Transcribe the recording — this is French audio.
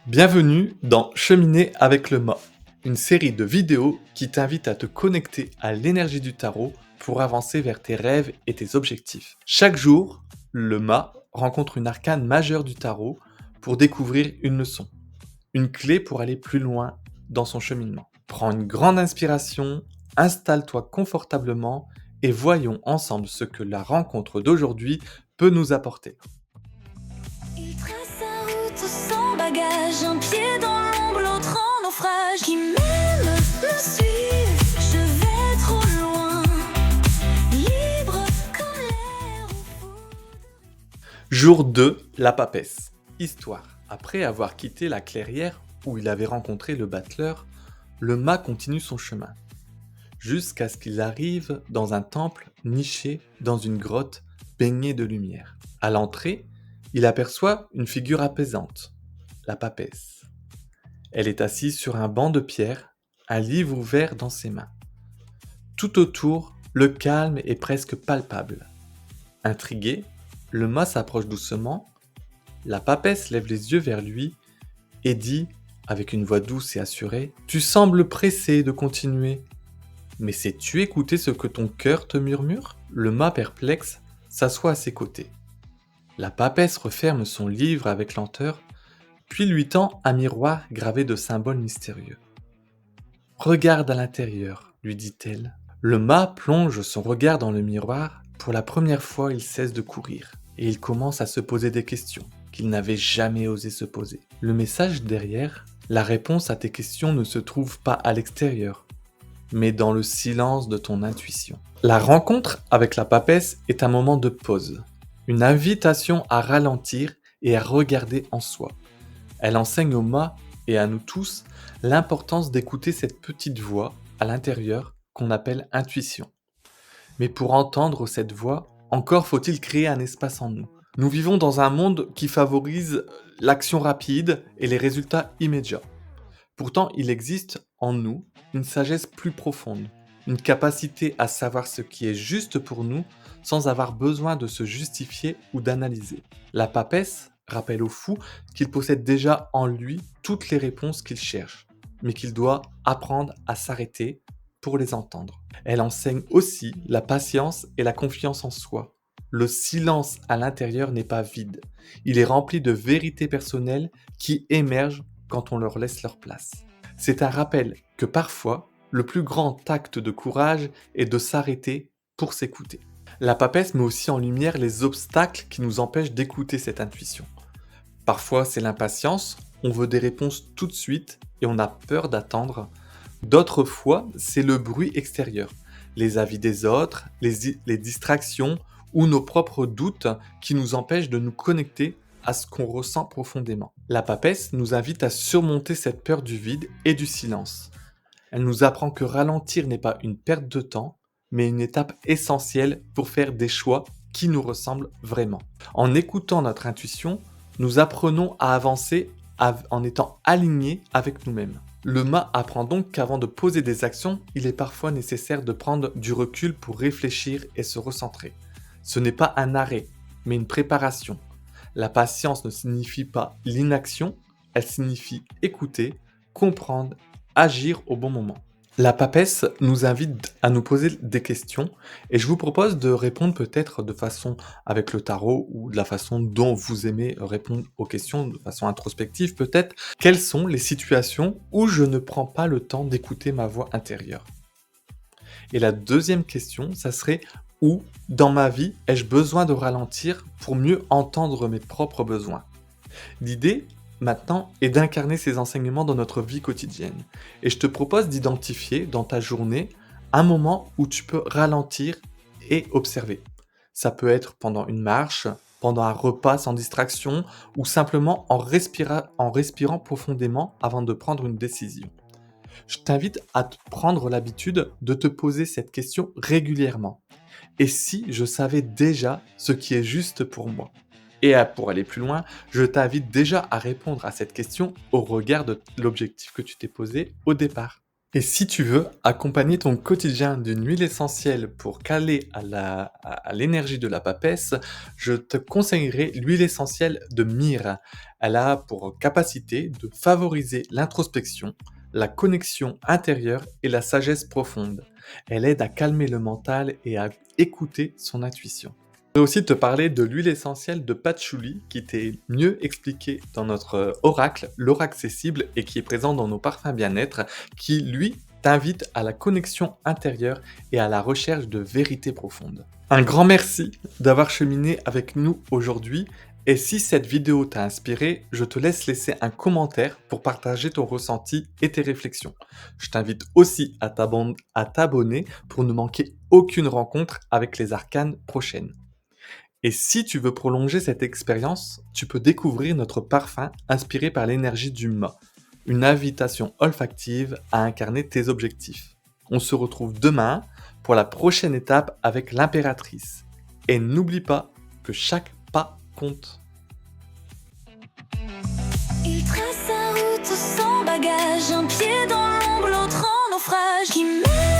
Bienvenue dans Cheminer avec le mât, une série de vidéos qui t'invite à te connecter à l'énergie du tarot pour avancer vers tes rêves et tes objectifs. Chaque jour, le mât rencontre une arcane majeure du tarot pour découvrir une leçon, une clé pour aller plus loin dans son cheminement. Prends une grande inspiration, installe-toi confortablement et voyons ensemble ce que la rencontre d'aujourd'hui peut nous apporter. Il trace sa route sans bagage, un pied dans l'ombre, l'autre en naufrage. Qui m'aime me suit, je vais trop loin, libre comme l'air au fond. Jour 2, la papesse. Histoire. Après avoir quitté la clairière où il avait rencontré le battleur, le mât continue son chemin, jusqu'à ce qu'il arrive dans un temple niché dans une grotte baignée de lumière. À l'entrée, il aperçoit une figure apaisante, la papesse. Elle est assise sur un banc de pierre, un livre ouvert dans ses mains. Tout autour, le calme est presque palpable. Intrigué, le mât s'approche doucement. La papesse lève les yeux vers lui et dit, avec une voix douce et assurée, « Tu sembles pressé de continuer. Mais sais-tu écouter ce que ton cœur te murmure ?» Le mât perplexe s'assoit à ses côtés. La papesse referme son livre avec lenteur, puis lui tend un miroir gravé de symboles mystérieux. « Regarde à l'intérieur, lui dit-elle. Le mât plonge son regard dans le miroir. Pour la première fois, il cesse de courir et il commence à se poser des questions qu'il n'avait jamais osé se poser. Le message derrière, la réponse à tes questions ne se trouve pas à l'extérieur, mais dans le silence de ton intuition. La rencontre avec la papesse est un moment de pause, une invitation à ralentir et à regarder en soi. Elle enseigne au mât et à nous tous l'importance d'écouter cette petite voix à l'intérieur qu'on appelle intuition. Mais pour entendre cette voix, encore faut-il créer un espace en nous. Nous vivons dans un monde qui favorise l'action rapide et les résultats immédiats. Pourtant, il existe en nous une sagesse plus profonde, une capacité à savoir ce qui est juste pour nous sans avoir besoin de se justifier ou d'analyser. La papesse rappelle au fou qu'il possède déjà en lui toutes les réponses qu'il cherche, mais qu'il doit apprendre à s'arrêter pour les entendre. Elle enseigne aussi la patience et la confiance en soi. Le silence à l'intérieur n'est pas vide, il est rempli de vérités personnelles qui émergent quand on leur laisse leur place. C'est un rappel que parfois, le plus grand acte de courage est de s'arrêter pour s'écouter. La papesse met aussi en lumière les obstacles qui nous empêchent d'écouter cette intuition. Parfois, c'est l'impatience, on veut des réponses tout de suite et on a peur d'attendre. D'autres fois, c'est le bruit extérieur, les avis des autres, les distractions ou nos propres doutes qui nous empêchent de nous connecter à ce qu'on ressent profondément. La papesse nous invite à surmonter cette peur du vide et du silence. Elle nous apprend que ralentir n'est pas une perte de temps, mais une étape essentielle pour faire des choix qui nous ressemblent vraiment. En écoutant notre intuition, nous apprenons à avancer en étant alignés avec nous-mêmes. Le mât apprend donc qu'avant de poser des actions, il est parfois nécessaire de prendre du recul pour réfléchir et se recentrer. Ce n'est pas un arrêt, mais une préparation. La patience ne signifie pas l'inaction, elle signifie écouter, comprendre, agir au bon moment. La papesse nous invite à nous poser des questions et je vous propose de répondre peut-être de façon avec le tarot ou de la façon dont vous aimez répondre aux questions, de façon introspective peut-être. Quelles sont les situations où je ne prends pas le temps d'écouter ma voix intérieure ? Et la deuxième question, ça serait où dans ma vie ai-je besoin de ralentir pour mieux entendre mes propres besoins ? L'idée, maintenant, est d'incarner ces enseignements dans notre vie quotidienne. Et je te propose d'identifier dans ta journée un moment où tu peux ralentir et observer. Ça peut être pendant une marche, pendant un repas sans distraction, ou simplement en respirant profondément avant de prendre une décision. Je t'invite à prendre l'habitude de te poser cette question régulièrement. Et si je savais déjà ce qui est juste pour moi ? Et pour aller plus loin, je t'invite déjà à répondre à cette question au regard de l'objectif que tu t'es posé au départ. Et si tu veux accompagner ton quotidien d'une huile essentielle pour caler à l'énergie de la papesse, je te conseillerais l'huile essentielle de myrrhe. Elle a pour capacité de favoriser l'introspection, la connexion intérieure et la sagesse profonde. Elle aide à calmer le mental et à écouter son intuition. Je vais aussi te parler de l'huile essentielle de patchouli qui t'est mieux expliquée dans notre oracle, l'oraccessible, et qui est présent dans nos parfums bien-être, qui lui t'invite à la connexion intérieure et à la recherche de vérité profonde. Un grand merci d'avoir cheminé avec nous aujourd'hui. Et si cette vidéo t'a inspiré, je te laisse laisser un commentaire pour partager ton ressenti et tes réflexions. Je t'invite aussi à t'abonner pour ne manquer aucune rencontre avec les arcanes prochaines. Et si tu veux prolonger cette expérience, tu peux découvrir notre parfum inspiré par l'énergie du mât, une invitation olfactive à incarner tes objectifs. On se retrouve demain pour la prochaine étape avec l'impératrice. Et n'oublie pas que chaque pas compte. Il trace sa route sans bagage, un pied dans l'ombre, l'autre en naufrage. Qui mène